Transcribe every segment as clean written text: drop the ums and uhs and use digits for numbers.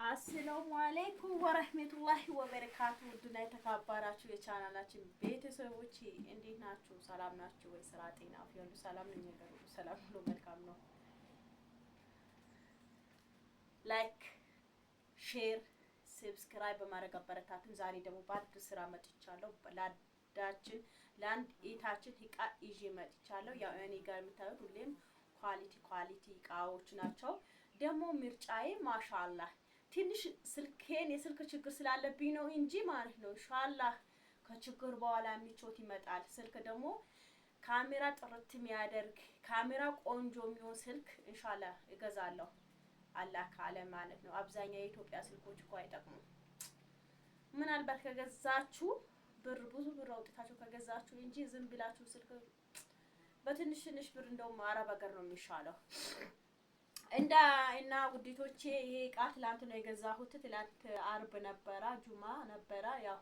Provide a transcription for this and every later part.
አሰላሙ አለይኩም ወራህመቱላሂ ወበረካቱ። ውድና የተከበራችሁ የቻናላችን ቤተሰቦች እንዴት ናችሁ? ሰላም ናችሁ ወይ? ስራ፣ ጤና፣ ሁሉ ሰላም ነው? ነገር ሁሉ ሰላም ሁሉ መልካም ነው። ላይክ፣ ሼር፣ ሰብስክራይብ በማድረግ አበረታቱን። ዛሬ ደግሞ በአዲስ ስራ መጥቻለሁ። ለአንድ ኢታችን እቃ ይዤ መጥቻለሁ። ያው እኔ ጋር የምታዩት ሁሌም ኳሊቲ እቃዎች ናቸው። ደግሞ ምርጫዬ ማሻአላህ ትንሽ የስልክ ችግር ስላለብኝ ነው እንጂ ማለት ነው። ኢንሻአላህ ከችግር በኋላ ምቾት ይመጣል። ስልክ ደግሞ ካሜራ ጥርት የሚያደርግ ካሜራ ቆንጆ የሚሆን ስልክ ኢንሻአላህ እገዛለሁ። አላህ ካለ ማለት ነው። አብዛኛው የኢትዮጵያ ስልኮች እኮ አይጠቅሙም። ምናልባት ከገዛችሁ ብዙ ብር አውጥታችሁ ከገዛችሁ እንጂ ዝም ብላችሁ ስልክ በትንሽ ብር እንደውም አረብ ሀገር ነው የሚሻለው። እና ውዲቶቼ ይሄ እቃ ትላንት ነው የገዛሁት። ትላንት አርብ ነበረ፣ ጁማ ነበረ። ያው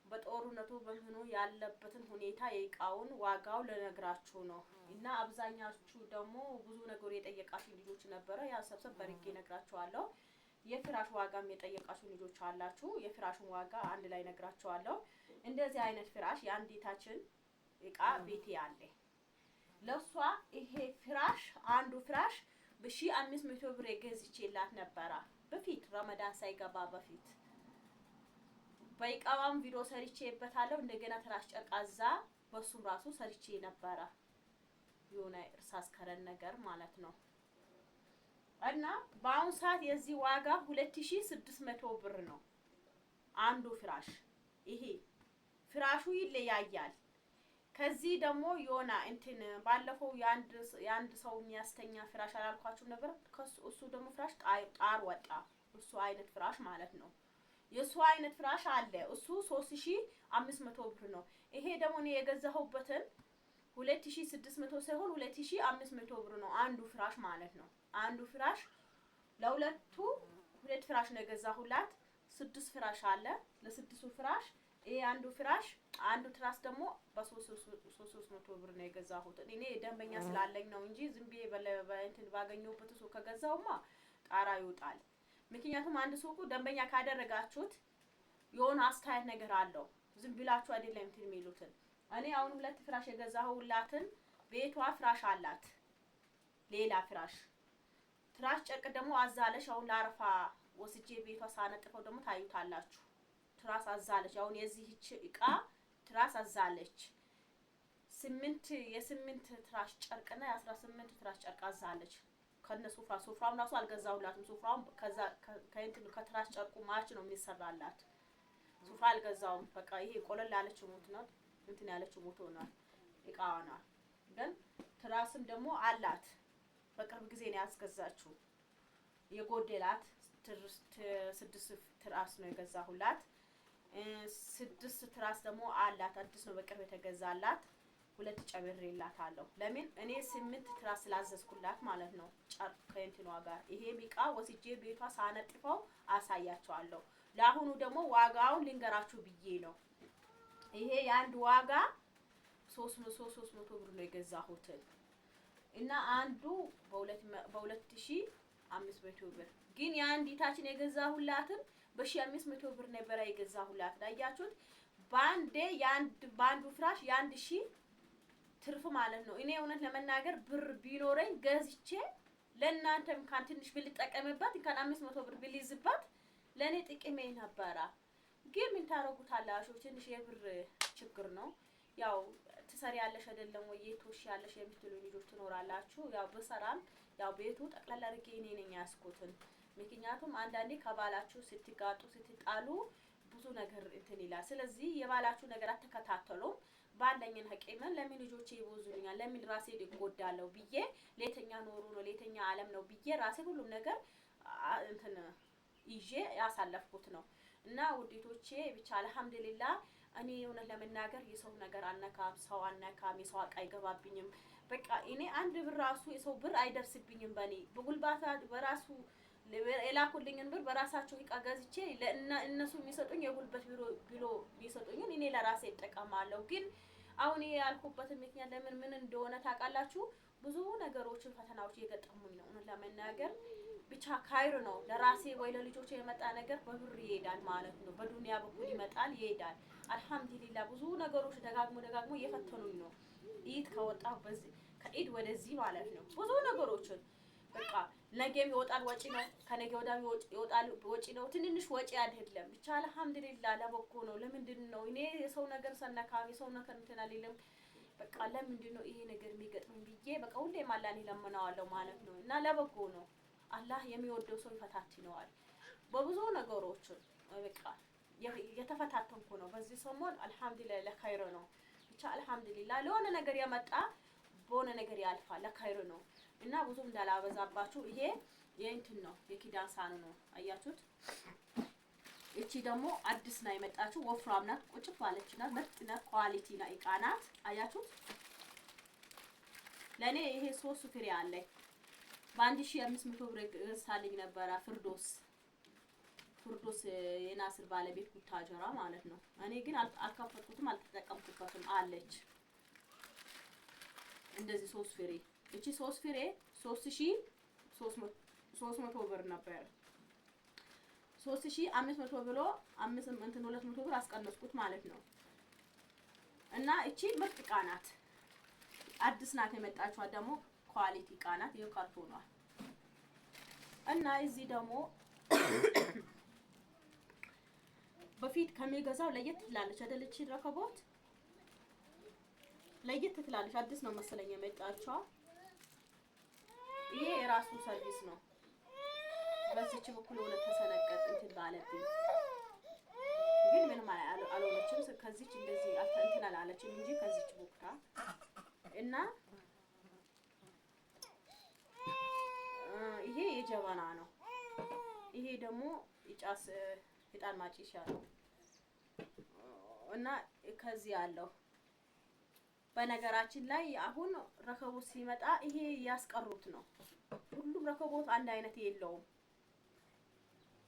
በጦርነቱ በመሆኑ ያለበትን ሁኔታ የእቃውን ዋጋው ለነግራችሁ ነው። እና አብዛኛችሁ ደግሞ ብዙ ነገር የጠየቃችሁ ልጆች ነበረ። ያ ሰብሰብ በርጌ ነግራችኋለሁ። የፍራሽ ዋጋም የጠየቃችሁ ልጆች አላችሁ። የፍራሹን ዋጋ አንድ ላይ ነግራችኋለሁ። እንደዚህ አይነት ፍራሽ የአንዲታችን እቃ ቤቴ አለ። ለሷ ይሄ ፍራሽ አንዱ ፍራሽ በ1500 ብር ገዝቼላት ነበረ። በፊት ረመዳን ሳይገባ በፊት በይቃዋም ቪዲዮ ሰርቼበታለሁ። እንደገና ትራስ ጨርቃዛ በሱም ራሱ ሰርቼ ነበረ። የሆነ እርሳስ ከረን ነገር ማለት ነው። እና በአሁን ሰዓት የዚህ ዋጋ 2600 ብር ነው አንዱ ፍራሽ። ይሄ ፍራሹ ይለያያል። ከዚህ ደግሞ የሆነ እንትን ባለፈው የአንድ ሰው የሚያስተኛ ፍራሽ አላልኳችሁ ነበር? እሱ ደግሞ ፍራሽ ጣር ወጣ። እሱ አይነት ፍራሽ ማለት ነው። የሱ አይነት ፍራሽ አለ። እሱ 3500 ብር ነው። ይሄ ደግሞ እኔ የገዛሁበትን 2600 ሳይሆን 2500 ብር ነው አንዱ ፍራሽ ማለት ነው። አንዱ ፍራሽ ሁለት ፍራሽ ነው የገዛሁላት። 6 ፍራሽ አለ። ለስድስቱ ፍራሽ ይሄ አንዱ ፍራሽ አንዱ ትራስ ደግሞ በ300 ብር ነው የገዛሁት። እኔ ደንበኛ ስላለኝ ነው እንጂ ዝም ብዬ በእንትን ባገኘሁበት ሱቅ ከገዛውማ ጣራ ይወጣል። ምክንያቱም አንድ ሱቁ ደንበኛ ካደረጋችሁት የሆነ አስተያየት ነገር አለው። ዝም ብላችሁ አይደለም እንትን የሚሉትን። እኔ አሁን 2 ፍራሽ የገዛሁላትን ቤቷ ፍራሽ አላት። ሌላ ፍራሽ ትራስ ጨርቅ ደግሞ አዛለሽ። አሁን ለአረፋ ወስጄ ቤቷ ሳነጥፈው ደግሞ ታዩታላችሁ። ትራስ አዛለች። አሁን የዚህች እቃ ትራስ አዛለች። 8 ትራስ ጨርቅና 18 ትራስ ጨርቅ አዛለች። ከነሱ ሶፍራም ራሱ አልገዛሁላትም። ሶፍራም ከትራስ ጨርቁ ማች ነው የሚሰራላት። ሶፍራ አልገዛውም። በቃ ይሄ ቆለል ያለች ሞት ነው እንትን ያለች ሞት ሆኗል እቃዋ ነው። ግን ትራስም ደግሞ አላት። በቅርብ ጊዜ ነው ያስገዛችው። የጎደላት 6 ትራስ ነው የገዛሁላት። 6 ትራስ ደግሞ አላት። አዲስ ነው በቅርብ የተገዛላት። 2 ጨምሬላታለሁ። ለምን እኔ 8 ትራስ ስላዘዝኩላት ማለት ነው። ጨርቅ ከእንትኗ ጋር ይሄ እቃ ወስጄ ቤቷ ሳነጥፈው አሳያቸዋለሁ። ለአሁኑ ደግሞ ዋጋውን ልንገራችሁ ብዬ ነው። ይሄ የአንድ ዋጋ 300 ብር ነው የገዛሁት እና አንዱ በ2500 ብር ግን የአንዲታችን የገዛሁላትን በ1500 ብር ነበር የገዛሁላት። አያችሁት? በአንዱ ፍራሽ የ1000 ትርፍ ማለት ነው። እኔ እውነት ለመናገር ብር ቢኖረኝ ገዝቼ ለእናንተም ካን ትንሽ ብልጠቀምበት ካን 500 ብር ብልይዝበት ለኔ ጥቅሜ ነበረ። ግን ምን ታረጉታላችሁ? ትንሽ የብር ችግር ነው። ያው ትሰሪያለሽ አይደለም ወይ የቶሽ ያለሽ የምትሉ ልጆች ትኖራላችሁ። ያው በሰራም ያው ቤቱ ጠቅላላ አድርጌ እኔ ነኝ ያስኩትን። ምክንያቱም አንዳንዴ ከባላችሁ ስትጋጡ ስትጣሉ ብዙ ነገር እንትን ይላል። ስለዚህ የባላችሁ ነገር አትከታተሉም። ባለኝን ሀቂመን ለምን ልጆቼ ይቦዙኛል፣ ለምን ራሴ ልጎዳለሁ ብዬ ለተኛ ኖሩ ነው ለተኛ ዓለም ነው ብዬ ራሴ ሁሉም ነገር እንትን ይዤ ያሳለፍኩት ነው። እና ውዴቶቼ ብቻ አልሐምዱሊላህ እኔ የሆነ ለመናገር የሰው ነገር አልነካም፣ ሰው አልነካም፣ የሰው አቃ አይገባብኝም። በቃ እኔ አንድ ብር ራሱ የሰው ብር አይደርስብኝም። በኔ በጉልባታ በራሱ የላኩልኝን ብር በራሳቸው እቃ ገዝቼ እነሱ የሚሰጡኝ የጉልበት ቢሮ የሚሰጡኝን እኔ ለራሴ እጠቀማለሁ። ግን አሁን ይሄ ያልኩበት ምክንያት ምን እንደሆነ ታውቃላችሁ? ብዙ ነገሮችን ፈተናዎች እየገጠሙኝ ነው ለመናገር ብቻ ካይር ነው ለራሴ ወይ ለልጆቼ የመጣ ነገር በብር ይሄዳል ማለት ነው። በዱንያ በኩል ይመጣል ይሄዳል። አልሐምዱሊላህ ብዙ ነገሮች ደጋግሞ እየፈተኑኝ ነው። ኢድ ከወጣሁ በዚህ ከኢድ ወደዚህ ማለት ነው ብዙ ነገሮችን በቃ ነገም ይወጣል ወጪ ነው፣ ከነገ ወዲያም ይወጣል ወጪ ነው። ትንንሽ ወጪ አይደለም። ብቻ አልሐምዱሊላህ ለበጎ ነው። ለምንድን ነው እኔ የሰው ነገር ሰነካም የሰው ነገር እንትን አልልም። በቃ ለምንድን ነው ይሄ ነገር የሚገጥመኝ ብዬ በቃ ሁሌም አላህን እለምነዋለሁ ማለት ነው። እና ለበጎ ነው። አላህ የሚወደው ሰው ይፈታትነዋል በብዙ ነገሮች። በቃ የተፈታተንኩ ነው በዚህ ሰሞን። አልሐምዱሊላህ ለኸይር ነው። ብቻ አልሐምዱሊላህ ለሆነ ነገር የመጣ በሆነ ነገር ያልፋል። ለኸይር ነው። እና ብዙም እንዳላበዛባችሁ ይሄ የእንትን ነው የኪዳን ሳህኑ ነው። አያችሁት? እቺ ደግሞ አዲስ ነው የመጣችሁ። ወፍራም ናት፣ ቁጭ ባለች ናት፣ ምርጥ ናት፣ ኳሊቲ ና እቃ ናት። አያችሁት? ለኔ ይሄ 3 ፍሬ አለኝ በ1500 ብር ገዝታልኝ ነበረ። ፍርዶስ የናስር ባለቤት ኩታጀራ ማለት ነው። እኔ ግን አልከፈትኩትም፣ አልተጠቀምኩበትም። አለች እንደዚህ 3 ፍሬ። እቺ 3 ፍሬ 3300 ብር ነበር። 3500 ብሎ 200 ብር አስቀነስኩት ማለት ነው። እና እቺ ምርጥ እቃ ናት፣ አዲስ ናት የመጣችው ደግሞ ኳሊቲ እቃ ናት። ይሄው ካርቶኗ እና እዚህ ደግሞ በፊት ከሚገዛው ለየት ትላለች አይደል? እቺ ረከቦት ለየት ትላለች። አዲስ ነው መሰለኝ የመጣችው። ይሄ የራሱ ሰርቪስ ነው። በዚህች በኩል ወለ ተሰነቀጥ እንትን ባለብኝ ግን ምንም አልሆነችም። ከዚች እንደዚህ እንትን አላለችም እንጂ ከዚች ቦክታ እና ይሄ የጀበና ነው። ይሄ ደግሞ ይጫስ እጣን ማጭሻ ነው። እና ከዚህ ያለው በነገራችን ላይ አሁን ረከቦት ሲመጣ ይሄ ያስቀሩት ነው። ሁሉም ረከቦት አንድ አይነት የለውም።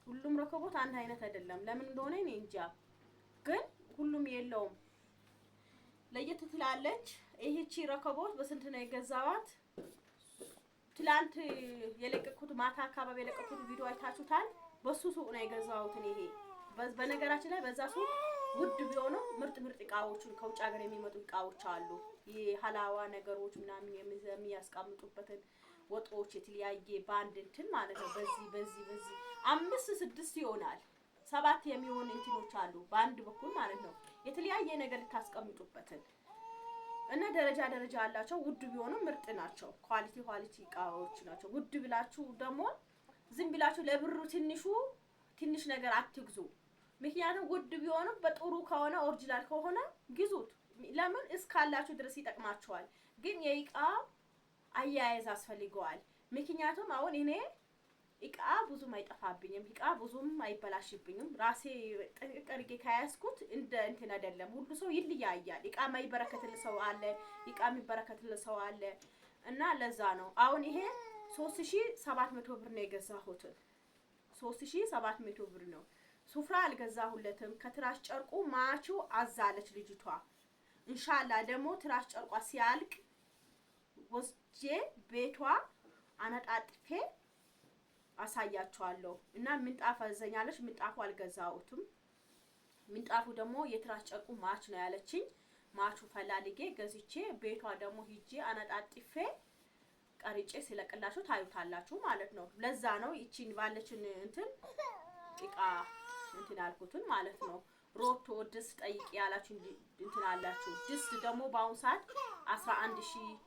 ሁሉም ረከቦት አንድ አይነት አይደለም። ለምን እንደሆነ እኔ እንጃ፣ ግን ሁሉም የለውም። ለየት ትላለች። ይሄቺ ረከቦት በስንት ነው የገዛዋት? ትላንት የለቀኩት ማታ አካባቢ የለቀኩት ቪዲዮ አይታችሁታል። በሱ ሱቅ ነው የገዛሁት ይሄ። በነገራችን ላይ በዛ ሱቅ ውድ ቢሆንም ምርጥ እቃዎችን ከውጭ ሀገር የሚመጡ እቃዎች አሉ። ይሄ ሀላዋ ነገሮች ምናምን የሚያስቀምጡበትን ወጦች የተለያየ ባንድ እንትን ማለት ነው። በዚህ 5 6 ይሆናል 7 የሚሆን እንትኖች አሉ ባንድ በኩል ማለት ነው። የተለያየ ነገር ልታስቀምጡበትን እና ደረጃ አላቸው። ውድ ቢሆንም ምርጥ ናቸው። ኳሊቲ እቃዎች ናቸው። ውድ ብላችሁ ደግሞ ዝም ብላችሁ ለብሩ ትንሽ ነገር አትግዙ። ምክንያቱም ውድ ቢሆንም በጥሩ ከሆነ ኦሪጂናል ከሆነ ግዙት። ለምን እስካላችሁ ድረስ ይጠቅማችኋል። ግን የእቃ አያያዝ አስፈልገዋል። ምክንያቱም አሁን እኔ እቃ ብዙም አይጠፋብኝም፣ እቃ ብዙም አይበላሽብኝም። ራሴ ጥንቅቅ አድርጌ ከያዝኩት እንትን አይደለም። ሁሉ ሰው ይለያያል። እቃ የማይበረከትልህ ሰው አለ፣ እቃ የሚበረከትልህ ሰው አለ። እና ለዛ ነው አሁን ይሄ 3700 ብር ነው የገዛሁት። 3700 ብር ነው። ሱፍራ አልገዛሁለትም። ከትራስ ጨርቁ ማቹ አዛለች ልጅቷ። ኢንሻአላህ ደግሞ ትራስ ጨርቋ ሲያልቅ ወስጄ ቤቷ አነጣጥፌ አሳያችኋለሁ። እና ምንጣፍ አዘኛለች። ምንጣፉ አልገዛሁትም። ምንጣፉ ደግሞ የትራስ ጨርቁ ማች ነው ያለችኝ። ማቹ ፈላልጌ ገዝቼ ቤቷ ደግሞ ሂጄ አነጣጥፌ ቀርጬ ሲለቅላችሁ ታዩታላችሁ ማለት ነው። ለዛ ነው ይቺን ባለችን እንትን እቃ እንትን አልኩትን ማለት ነው። ሮቶ ድስት ጠይቂ ያላችሁ እንትን አላችሁ። ድስት ደግሞ በአሁኑ ሰዓት 11000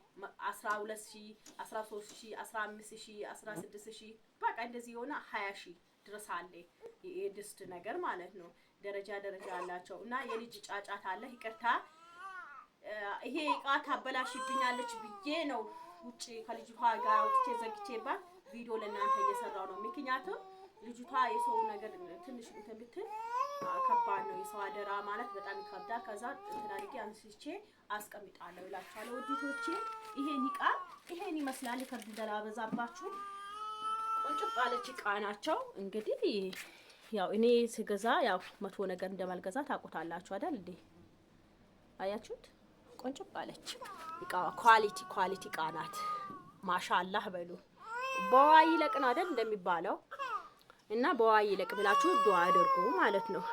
12000 13000 15000 16000 በቃ እንደዚህ የሆነ 20000 ድረስ አለ የድስት ነገር ማለት ነው። ደረጃ አላቸው። እና የልጅ ጫጫት አለ። ይቅርታ ይሄ እቃ ታበላሽብኛለች ብዬ ነው ውጪ ከልጅቷ ጋር ወጥቼ ዘግቼባት ቪዲዮ ለእናንተ እየሰራው ነው። ምክንያቱም ልጅቷ የሰው ነገር ትንሽ እንትን ብትል ከባድ ነው። የሰው አደራ ማለት በጣም ይከብዳል። ከዛ እንትን አድርጌ አንስቼ አስቀምጣለሁ እላችኋለሁ። ወዲቶቼ ይሄን ይመስላል። ከርድ እንዳላበዛባችሁ ቁንጭ ባለች እቃ ናቸው። እንግዲህ ያው እኔ ስገዛ ያው መጥፎ ነገር እንደማልገዛ ታውቁታላችሁ አይደል እንዴ? አያችሁት? ቆንጆ ባለች እቃዋ ኳሊቲ እቃ ናት። ማሻአላህ በሉ። በዋ ይለቅ ነው አይደል እንደሚባለው እና በዋ ይለቅ ብላችሁ ዱአ አድርጉ ማለት ነው።